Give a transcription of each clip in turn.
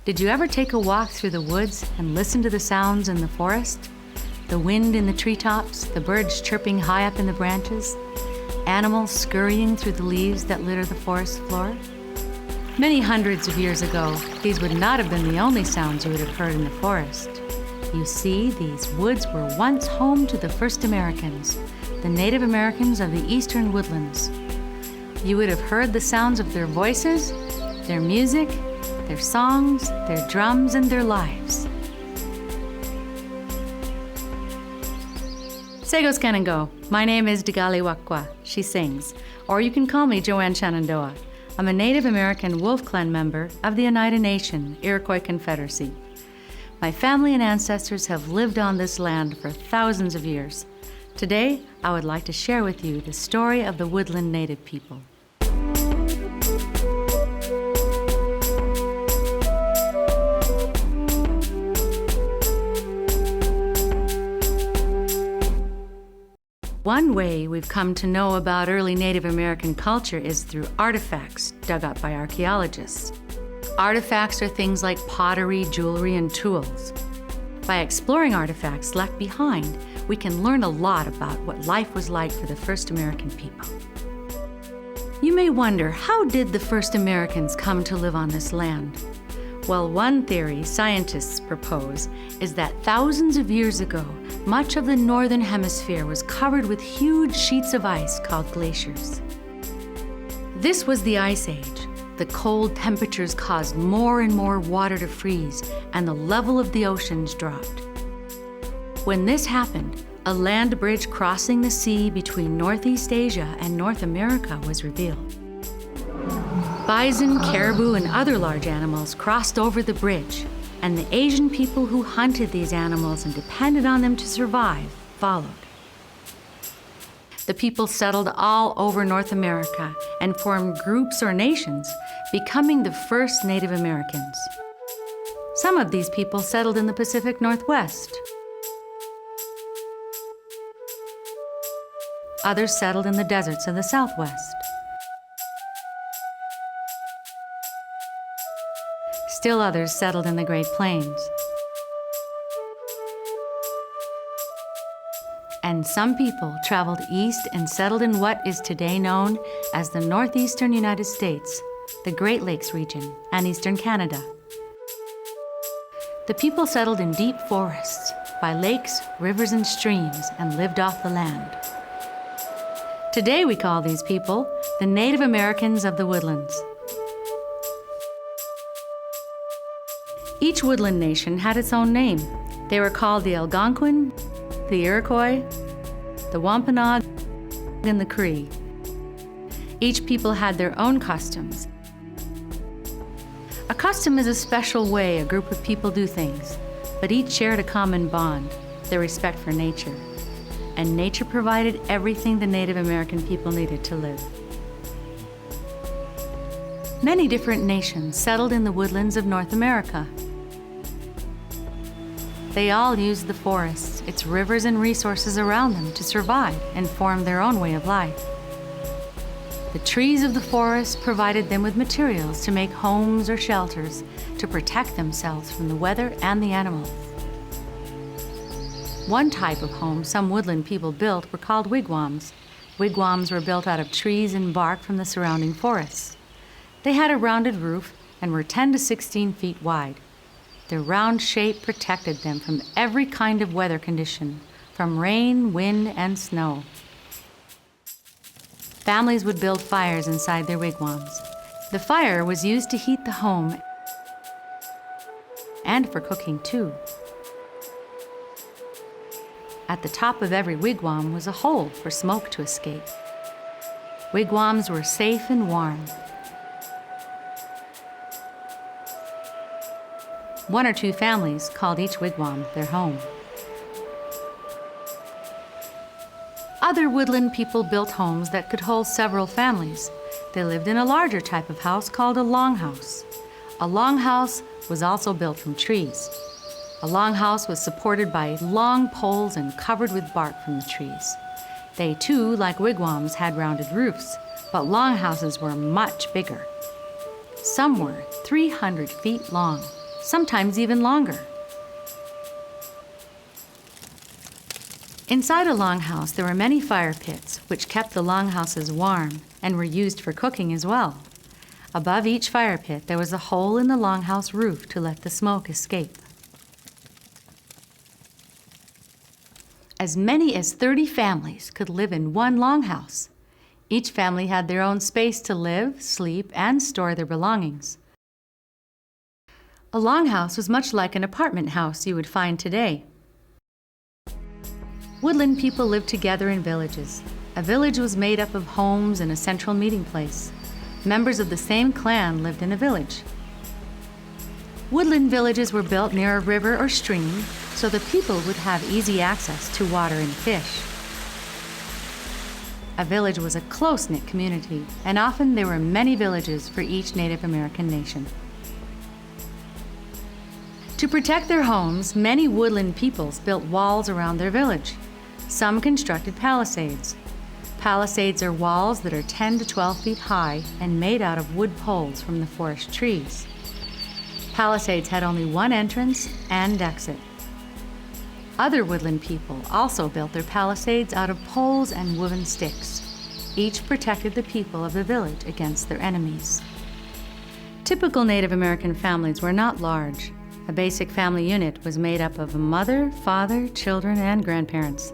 Did you ever take a walk through the woods and listen to the sounds in the forest? The wind in the treetops, the birds chirping high up in the branches, animals scurrying through the leaves that litter the forest floor? Many hundreds of years ago, these would not have been the only sounds you would have heard in the forest. You see, these woods were once home to the first Americans, the Native Americans of the eastern woodlands. You would have heard the sounds of their voices, their music, their songs, their drums, and their lives. Segos Kanango. My name is Digali Wakwa, she sings, or you can call me Joanne Shenandoah. I'm a Native American Wolf Clan member of the Oneida Nation, Iroquois Confederacy. My family and ancestors have lived on this land for thousands of years. Today, I would like to share with you the story of the Woodland Native people. One way we've come to know about early Native American culture is through artifacts dug up by archaeologists. Artifacts are things like pottery, jewelry, and tools. By exploring artifacts left behind, we can learn a lot about what life was like for the first American people. You may wonder, how did the first Americans come to live on this land? Well, one theory scientists propose is that thousands of years ago, much of the northern hemisphere was covered with huge sheets of ice called glaciers. This was the Ice Age. The cold temperatures caused more and more water to freeze, and the level of the oceans dropped. When this happened, a land bridge crossing the sea between Northeast Asia and North America was revealed. Bison, caribou, and other large animals crossed over the bridge, and the Asian people who hunted these animals and depended on them to survive followed. The people settled all over North America and formed groups or nations, becoming the first Native Americans. Some of these people settled in the Pacific Northwest. Others settled in the deserts of the Southwest. Still others settled in the Great Plains. And some people traveled east and settled in what is today known as the northeastern United States, the Great Lakes region, and eastern Canada. The people settled in deep forests, by lakes, rivers, and streams, and lived off the land. Today we call these people the Native Americans of the Woodlands. Each woodland nation had its own name. They were called the Algonquin, the Iroquois, the Wampanoag, and the Cree. Each people had their own customs. A custom is a special way a group of people do things, but each shared a common bond, their respect for nature. And nature provided everything the Native American people needed to live. Many different nations settled in the woodlands of North America. They all used the forests, its rivers and resources around them to survive and form their own way of life. The trees of the forest provided them with materials to make homes or shelters to protect themselves from the weather and the animals. One type of home some woodland people built were called wigwams. Wigwams were built out of trees and bark from the surrounding forests. They had a rounded roof and were 10 to 16 feet wide. Their round shape protected them from every kind of weather condition, from rain, wind, and snow. Families would build fires inside their wigwams. The fire was used to heat the home and for cooking too. At the top of every wigwam was a hole for smoke to escape. Wigwams were safe and warm. One or two families called each wigwam their home. Other woodland people built homes that could hold several families. They lived in a larger type of house called a longhouse. A longhouse was also built from trees. A longhouse was supported by long poles and covered with bark from the trees. They too, like wigwams, had rounded roofs, but longhouses were much bigger. Some were 300 feet long. sometimes even longer. Inside a longhouse, there were many fire pits, which kept the longhouses warm and were used for cooking as well. Above each fire pit, there was a hole in the longhouse roof to let the smoke escape. As many as 30 families could live in one longhouse. Each family had their own space to live, sleep, and store their belongings. A longhouse was much like an apartment house you would find today. Woodland people lived together in villages. A village was made up of homes and a central meeting place. Members of the same clan lived in a village. Woodland villages were built near a river or stream, so the people would have easy access to water and fish. A village was a close-knit community, and often there were many villages for each Native American nation. To protect their homes, many woodland peoples built walls around their village. Some constructed palisades. Palisades are walls that are 10 to 12 feet high and made out of wood poles from the forest trees. Palisades had only one entrance and exit. Other woodland people also built their palisades out of poles and woven sticks. Each protected the people of the village against their enemies. Typical Native American families were not large. A basic family unit was made up of a mother, father, children, and grandparents.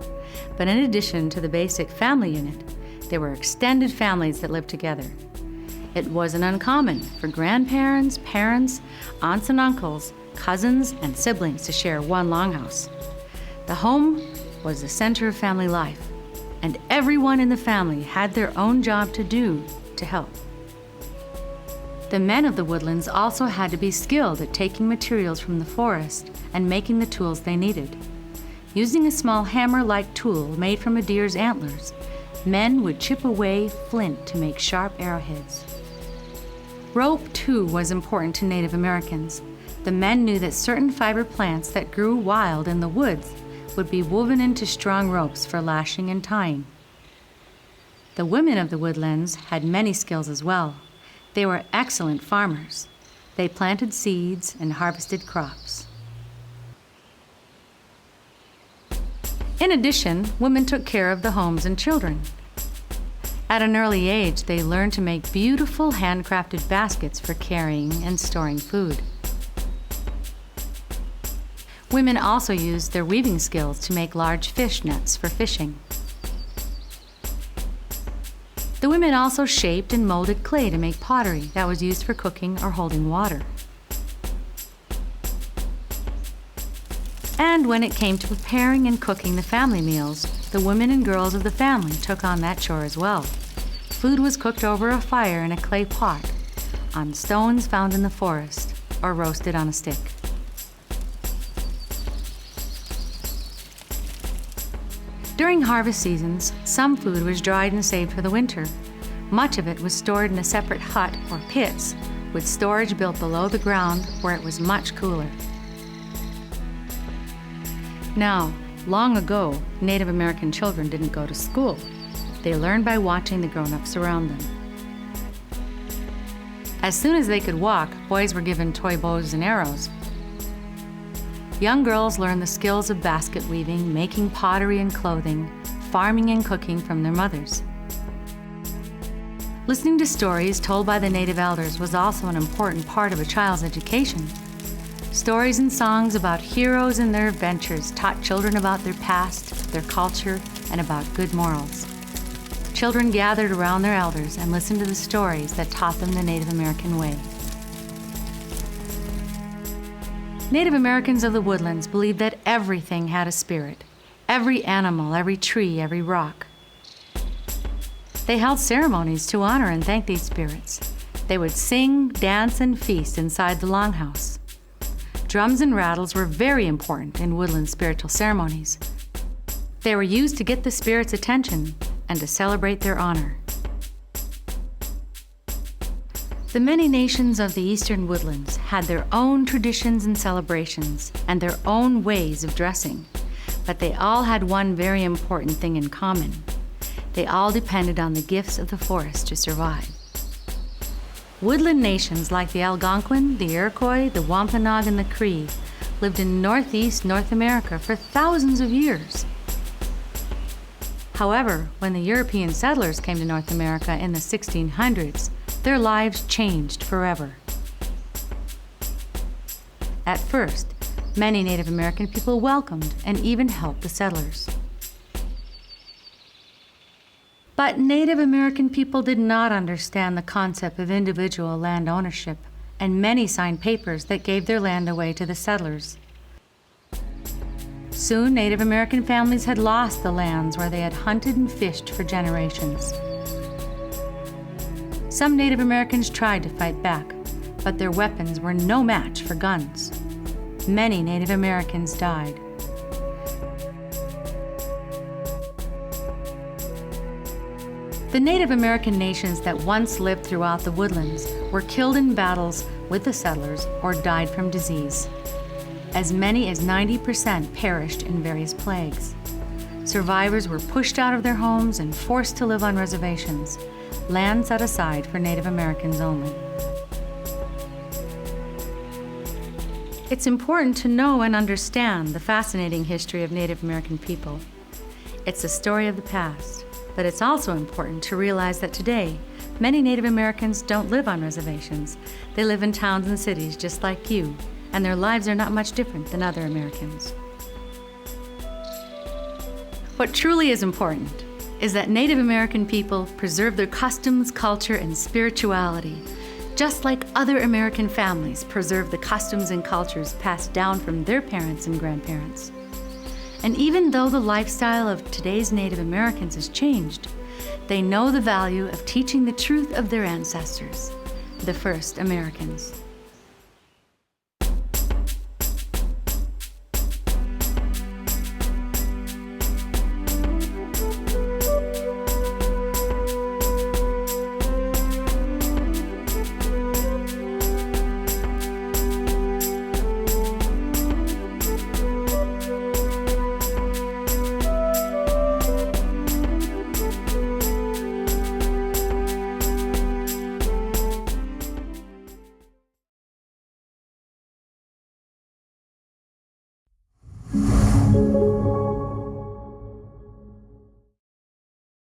But in addition to the basic family unit, there were extended families that lived together. It wasn't uncommon for grandparents, parents, aunts and uncles, cousins, and siblings to share one longhouse. The home was the center of family life, and everyone in the family had their own job to do to help. The men of the Woodlands also had to be skilled at taking materials from the forest and making the tools they needed. Using a small hammer-like tool made from a deer's antlers, men would chip away flint to make sharp arrowheads. Rope, too, was important to Native Americans. The men knew that certain fiber plants that grew wild in the woods would be woven into strong ropes for lashing and tying. The women of the Woodlands had many skills as well. They were excellent farmers. They planted seeds and harvested crops. In addition, women took care of the homes and children. At an early age, they learned to make beautiful handcrafted baskets for carrying and storing food. Women also used their weaving skills to make large fish nets for fishing. The women also shaped and molded clay to make pottery that was used for cooking or holding water. And when it came to preparing and cooking the family meals, the women and girls of the family took on that chore as well. Food was cooked over a fire in a clay pot, on stones found in the forest, or roasted on a stick. During harvest seasons, some food was dried and saved for the winter. Much of it was stored in a separate hut or pits, with storage built below the ground where it was much cooler. Now, long ago, Native American children didn't go to school. They learned by watching the grown-ups around them. As soon as they could walk, boys were given toy bows and arrows. Young girls learned the skills of basket weaving, making pottery and clothing, farming and cooking from their mothers. Listening to stories told by the Native elders was also an important part of a child's education. Stories and songs about heroes and their adventures taught children about their past, their culture, and about good morals. Children gathered around their elders and listened to the stories that taught them the Native American way. Native Americans of the Woodlands believed that everything had a spirit. Every animal, every tree, every rock. They held ceremonies to honor and thank these spirits. They would sing, dance, and feast inside the longhouse. Drums and rattles were very important in woodland spiritual ceremonies. They were used to get the spirits' attention and to celebrate their honor. The many nations of the eastern woodlands had their own traditions and celebrations and their own ways of dressing, but they all had one very important thing in common. They all depended on the gifts of the forest to survive. Woodland nations like the Algonquin, the Iroquois, the Wampanoag, and the Cree lived in northeast North America for thousands of years. However, when the European settlers came to North America in the 1600s, their lives changed forever. At first, many Native American people welcomed and even helped the settlers. But Native American people did not understand the concept of individual land ownership, and many signed papers that gave their land away to the settlers. Soon, Native American families had lost the lands where they had hunted and fished for generations. Some Native Americans tried to fight back, but their weapons were no match for guns. Many Native Americans died. The Native American nations that once lived throughout the Woodlands were killed in battles with the settlers or died from disease. As many as 90% perished in various plagues. Survivors were pushed out of their homes and forced to live on reservations, land set aside for Native Americans only. It's important to know and understand the fascinating history of Native American people. It's a story of the past, but it's also important to realize that today, many Native Americans don't live on reservations. They live in towns and cities just like you, and their lives are not much different than other Americans. What truly is important is that Native American people preserve their customs, culture, and spirituality, just like other American families preserve the customs and cultures passed down from their parents and grandparents. And even though the lifestyle of today's Native Americans has changed, they know the value of teaching the truth of their ancestors, the first Americans.